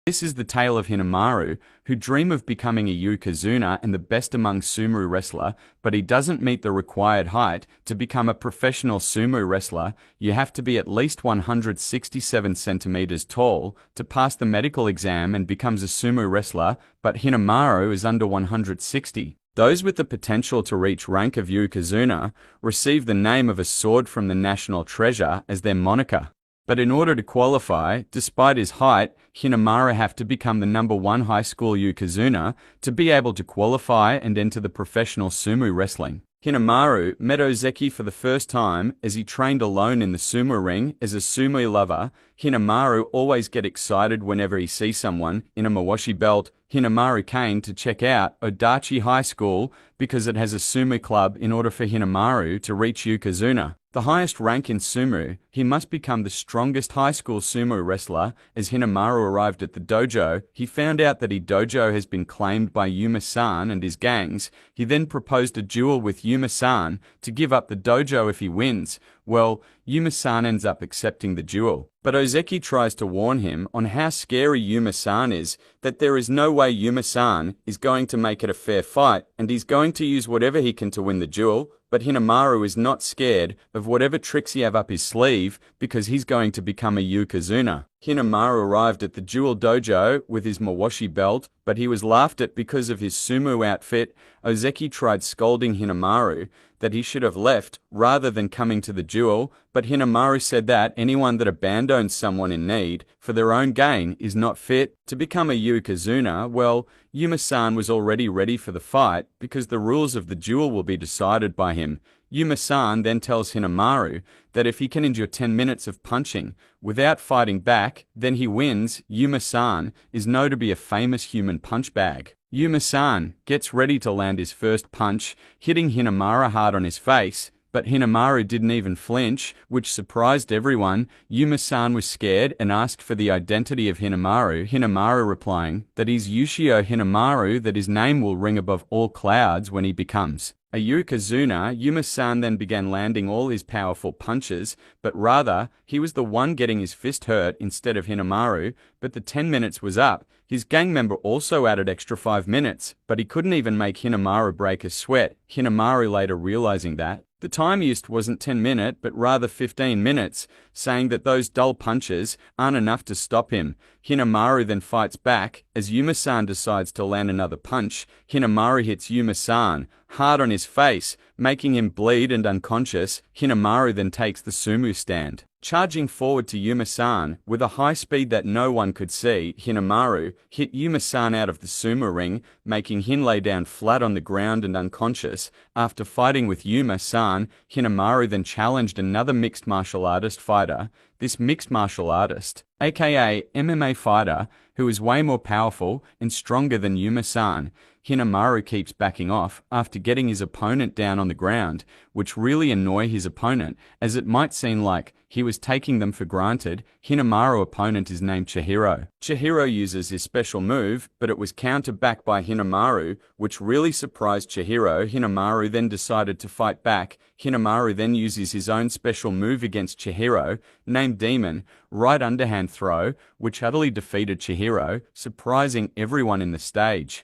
This is the tale of Hinamaru, who dream of becoming a Yokozuna and the best among sumo wrestler, but he doesn't meet the required height. To become a professional sumo wrestler, you have to be at least 167 centimeters tall to pass the medical exam and becomes a sumo wrestler, but Hinamaru is under 160. Those with the potential to reach rank of Yokozuna receive the name of a sword from the national treasure as their moniker. But in order to qualify, despite his height, Hinamaru have to become the #1 high school Yokozuna to be able to qualify and enter the professional sumo wrestling. Hinamaru met Ozeki for the first time as he trained alone in the sumo ring. As a sumo lover, Hinamaru always get excited whenever he sees someone in a mawashi belt. Hinamaru came to check out Odachi High School because it has a sumo club. In order for Hinamaru to reach Yokozuna, the highest rank in sumo, he must become the strongest high school sumo wrestler. As Hinamaru arrived at the dojo, he found out that his dojo has been claimed by Yuma-san and his gangs. He then proposed a duel with Yuma-san to give up the dojo if he wins. Well, Yuma-san ends up accepting the duel. But Ozeki tries to warn him on how scary Yuma-san is, that there is no way Yuma-san is going to make it a fair fight, and he's going to use whatever he can to win the duel. But Hinamaru is not scared of whatever tricks he have up his sleeve because he's going to become a Yokozuna. Hinamaru arrived at the duel dojo with his mawashi belt, but he was laughed at because of his sumo outfit. Ozeki tried scolding Hinamaru that he should have left rather than coming to the duel, but Hinamaru said that anyone that abandons someone in need for their own gain is not fit to become a Yokozuna. Well, Yuma-san was already ready for the fight because the rules of the duel will be decided by him. Yuma-san then tells Hinamaru that if he can endure 10 minutes of punching without fighting back, then he wins. Yuma-san is known to be a famous human punch bag. Yuma-san gets ready to land his first punch, hitting Hinamaru hard on his face, but Hinamaru didn't even flinch, which surprised everyone. Yuma-san was scared and asked for the identity of Hinamaru, Hinamaru replying that he's Yushio Hinamaru, that his name will ring above all clouds when he becomes a Yokozuna. Yuma-san then began landing all his powerful punches, but rather, he was the one getting his fist hurt instead of Hinamaru. But the 10 minutes was up. His gang member also added extra 5 minutes, but he couldn't even make Hinamaru break a sweat. Hinamaru later realizing that the time used wasn't 10 minutes, but rather 15 minutes, saying that those dull punches aren't enough to stop him. Hinamaru then fights back. As Yuma-san decides to land another punch, Hinamaru hits Yuma-san hard on his face, making him bleed and unconscious. Hinamaru then takes the sumo stand. Charging forward to Yuma-san with a high speed that no one could see, Hinamaru hit Yuma-san out of the sumo ring, making him lay down flat on the ground and unconscious. After fighting with Yuma-san, Hinamaru then challenged another mixed martial artist fighter. This mixed martial artist, aka MMA fighter, who is way more powerful and stronger than Yuma-san. Hinamaru keeps backing off after getting his opponent down on the ground, which really annoy his opponent, as it might seem like he was taking them for granted. Hinamaru's opponent is named Chihiro. Chihiro uses his special move, but it was countered back by Hinamaru, which really surprised Chihiro. Hinamaru then decided to fight back. Hinamaru then uses his own special move against Chihiro, named Demon, right underhand throw, which utterly defeated Chihiro, surprising everyone in the stage.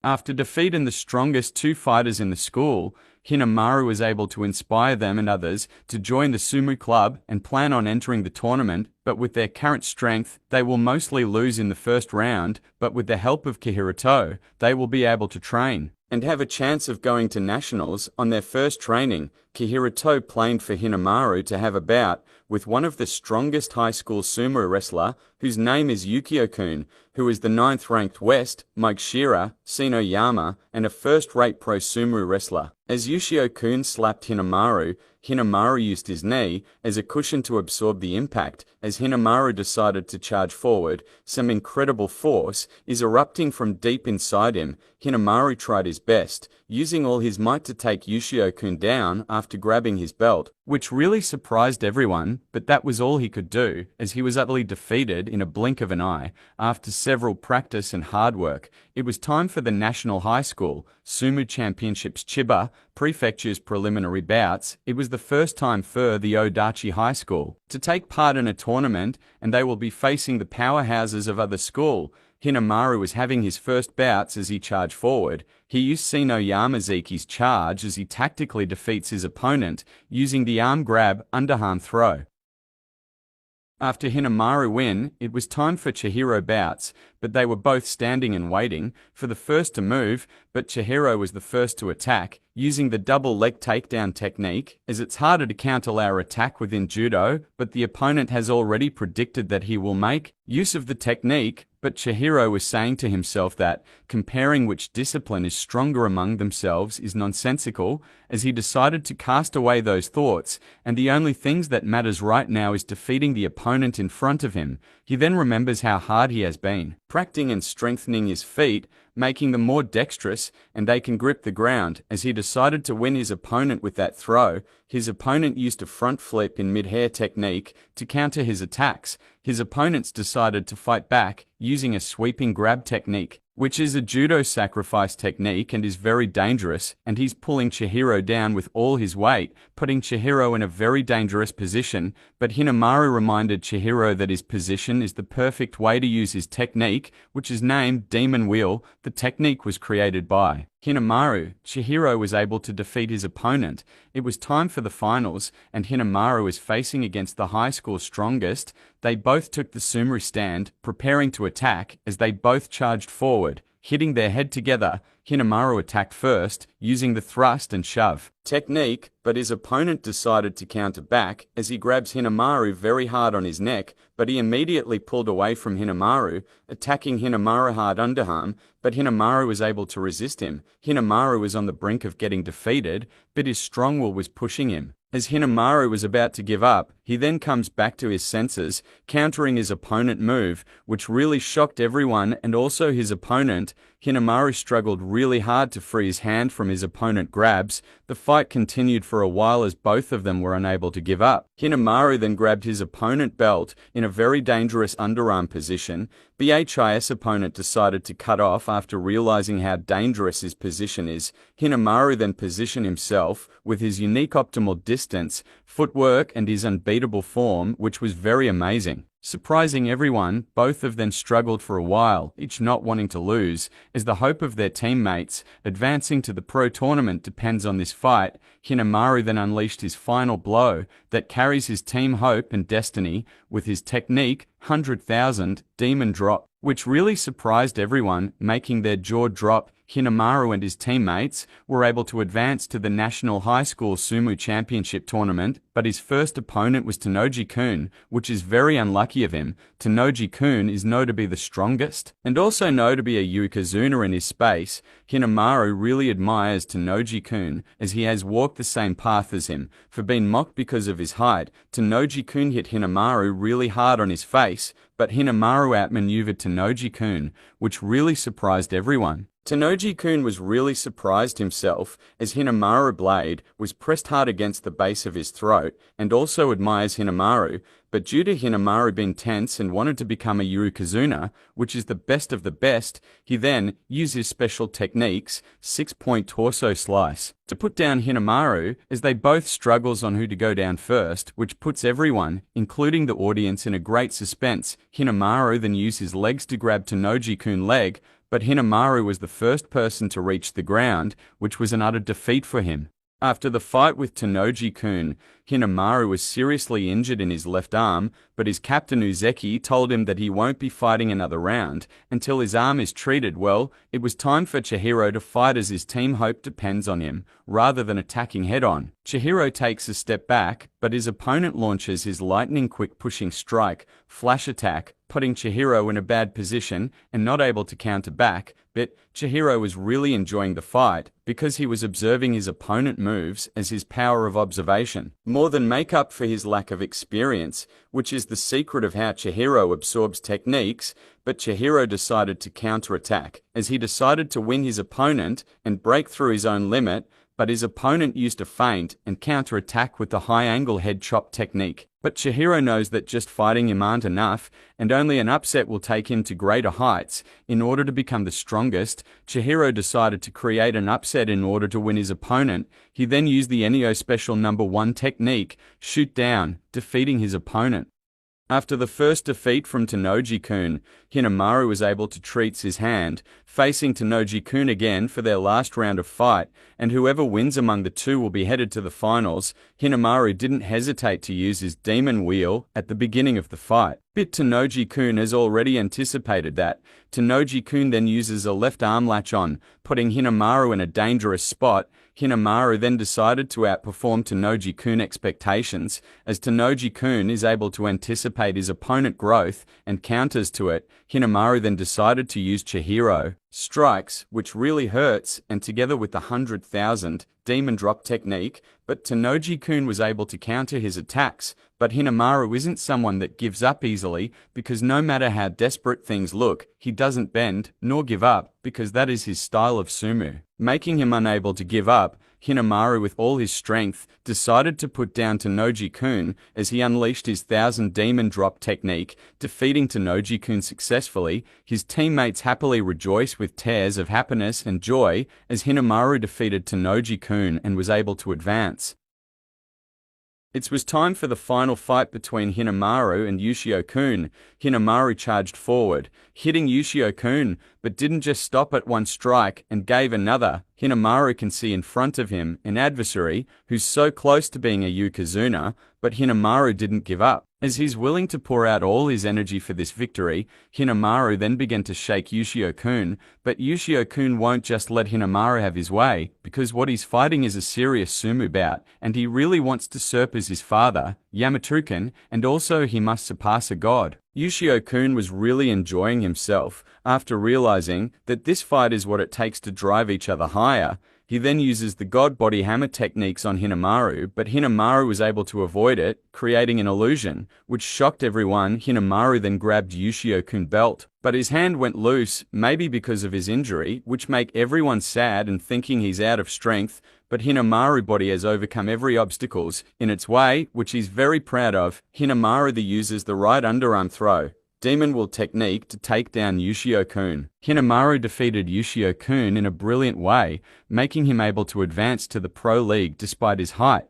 After defeating the strongest two fighters in the school, Hinamaru was able to inspire them and others to join the sumo club and plan on entering the tournament, but with their current strength, they will mostly lose in the first round, but with the help of Kihiro, they will be able to train and have a chance of going to nationals on their first training. Kihiro planned for Hinamaru to have a bout with one of the strongest high school sumo wrestler, whose name is Yukio-kun, who is the 9th ranked West, Mike Shira, Sinoyama, and a first-rate pro sumo wrestler. As Yukio-kun slapped Hinamaru, Hinamaru used his knee as a cushion to absorb the impact. As Hinamaru decided to charge forward, some incredible force is erupting from deep inside him. Hinamaru tried his best, using all his might to take Yukio-kun down. After after grabbing his belt, which really surprised everyone, but that was all he could do, as he was utterly defeated in a blink of an eye. After several practice and hard work, it was time for the National High School Sumo Championships Chiba Prefecture's preliminary bouts. It was the first time for the Odachi High School to take part in a tournament, and they will be facing the powerhouses of other school. Hinamaru was having his first bouts as he charged forward. He used Sino Yamazaki's charge as he tactically defeats his opponent, using the arm grab underarm throw. After Hinamaru win, it was time for Chihiro bouts, but they were both standing and waiting for the first to move, but Chihiro was the first to attack, using the double leg takedown technique, as it's harder to counter our attack within judo, but the opponent has already predicted that he will make use of the technique. But Chihiro was saying to himself that comparing which discipline is stronger among themselves is nonsensical, as he decided to cast away those thoughts, and the only things that matters right now is defeating the opponent in front of him. He then remembers how hard he has been practicing and strengthening his feet, making them more dexterous, and they can grip the ground, as he decided to win his opponent with that throw. His opponent used a front flip in mid-air technique to counter his attacks. His opponents decided to fight back, using a sweeping grab technique, which is a judo sacrifice technique and is very dangerous, and he's pulling Chihiro down with all his weight, putting Chihiro in a very dangerous position. But Hinamaru reminded Chihiro that his position is the perfect way to use his technique, which is named Demon Wheel. The technique was created by Hinamaru. Chihiro was able to defeat his opponent. It was time for the finals, and Hinamaru is facing against the high school strongest. They both took the sumo stand, preparing to attack, as they both charged forward, hitting their head together. Hinamaru attacked first, using the thrust and shove technique, but his opponent decided to counter back, as he grabs Hinamaru very hard on his neck, but he immediately pulled away from Hinamaru, attacking Hinamaru hard underarm, but Hinamaru was able to resist him. Hinamaru was on the brink of getting defeated, but his strong will was pushing him. As Hinamaru was about to give up, he then comes back to his senses, countering his opponent move, which really shocked everyone and also his opponent. Hinamaru struggled really hard to free his hand from his opponent grabs. The fight continued for a while as both of them were unable to give up. Hinamaru then grabbed his opponent belt in a very dangerous underarm position. BHIS opponent decided to cut off after realizing how dangerous his position is. Hinamaru then positioned himself with his unique optimal distance, footwork and his unbeatable form, which was very amazing. Surprising everyone, both of them struggled for a while, each not wanting to lose, as the hope of their teammates advancing to the pro tournament depends on this fight. Hinamaru then unleashed his final blow that carries his team hope and destiny with his technique, 100,000 Demon Drop, which really surprised everyone, making their jaw drop. Hinamaru and his teammates were able to advance to the National High School Sumo Championship tournament, but his first opponent was Tanoji-kun, which is very unlucky of him. Tanoji-kun is known to be the strongest, and also known to be a yokozuna in his space. Hinamaru really admires Tanoji-kun, as he has walked the same path as him. For being mocked because of his height, Tanoji-kun hit Hinamaru really hard on his face, but Hinamaru outmaneuvered Tanoji-kun, which really surprised everyone. Tanoji-kun was really surprised himself, as Hinamaru blade was pressed hard against the base of his throat, and also admires Hinamaru, but due to Hinamaru being tense and wanted to become a yokozuna, which is the best of the best, he then used his special techniques, 6-point torso slice, to put down Hinamaru, as they both struggles on who to go down first, which puts everyone, including the audience, in a great suspense. Hinamaru then used his legs to grab Tanoji-kun's leg, but Hinamaru was the first person to reach the ground, which was an utter defeat for him. After the fight with Tanoji-kun, Hinamaru was seriously injured in his left arm, but his captain Uzeki told him that he won't be fighting another round until his arm is treated well. It was time for Chihiro to fight, as his team hope depends on him, rather than attacking head-on. Chihiro takes a step back, but his opponent launches his lightning-quick pushing strike, flash attack, putting Chihiro in a bad position and not able to counter back. But Chihiro was really enjoying the fight because he was observing his opponent moves as his power of observation, more than make up for his lack of experience, which is the secret of how Chihiro absorbs techniques. But Chihiro decided to counterattack, as he decided to win his opponent and break through his own limit. but his opponent used a feint and counter-attack with the high-angle head chop technique. But Chihiro knows that just fighting him aren't enough, and only an upset will take him to greater heights. In order to become the strongest, Chihiro decided to create an upset in order to win his opponent. He then used the Enio Special No. 1 technique, shoot down, defeating his opponent. After the first defeat from Tanoji-kun, Hinamaru was able to treat his hand, facing Tanoji-kun again for their last round of fight, and whoever wins among the two will be headed to the finals. Hinamaru didn't hesitate to use his demon wheel at the beginning of the fight. But Tanoji-kun has already anticipated that. Tanoji-kun then uses a left arm latch on, putting Hinamaru in a dangerous spot. Hinamaru then decided to outperform Tanoji-kun expectations, as Tanoji-kun is able to anticipate his opponent's growth and counters to it. Hinamaru then decided to use Chihiro strikes, which really hurts, and together with the 100,000 demon drop technique, but Tanoji-kun was able to counter his attacks. But Hinamaru isn't someone that gives up easily, because no matter how desperate things look, he doesn't bend nor give up, because that is his style of sumo. Making him unable to give up, Hinamaru with all his strength decided to put down Tanoji-kun as he unleashed his 1,000 demon drop technique, defeating Tanoji-kun successfully. His teammates happily rejoice with tears of happiness and joy as Hinamaru defeated Tanoji-kun and was able to advance. It was time for the final fight between Hinamaru and Yoshio-kun. Hinamaru charged forward, hitting Yoshio-kun, but didn't just stop at one strike and gave another. Hinamaru can see in front of him an adversary who's so close to being a Yokozuna, but Hinamaru didn't give up. As he's willing to pour out all his energy for this victory, Hinamaru then began to shake Yoshio-kun, but Yoshio-kun won't just let Hinamaru have his way, because what he's fighting is a serious sumo bout, and he really wants to surpass his father, Yamato-kun, and also he must surpass a god. Yoshio-kun was really enjoying himself after realizing that this fight is what it takes to drive each other higher. He then uses the God Body Hammer techniques on Hinamaru, but Hinamaru was able to avoid it, creating an illusion, which shocked everyone. Hinamaru then grabbed Yoshio-kun's belt, but his hand went loose, maybe because of his injury, which make everyone sad and thinking he's out of strength. But Hinamaru's body has overcome every obstacles in its way, which he's very proud of. Hinamaru then uses the right underarm throw, Demon Will technique to take down Yoshio-kun. Hinamaru defeated Yoshio-kun in a brilliant way, making him able to advance to the Pro League despite his height.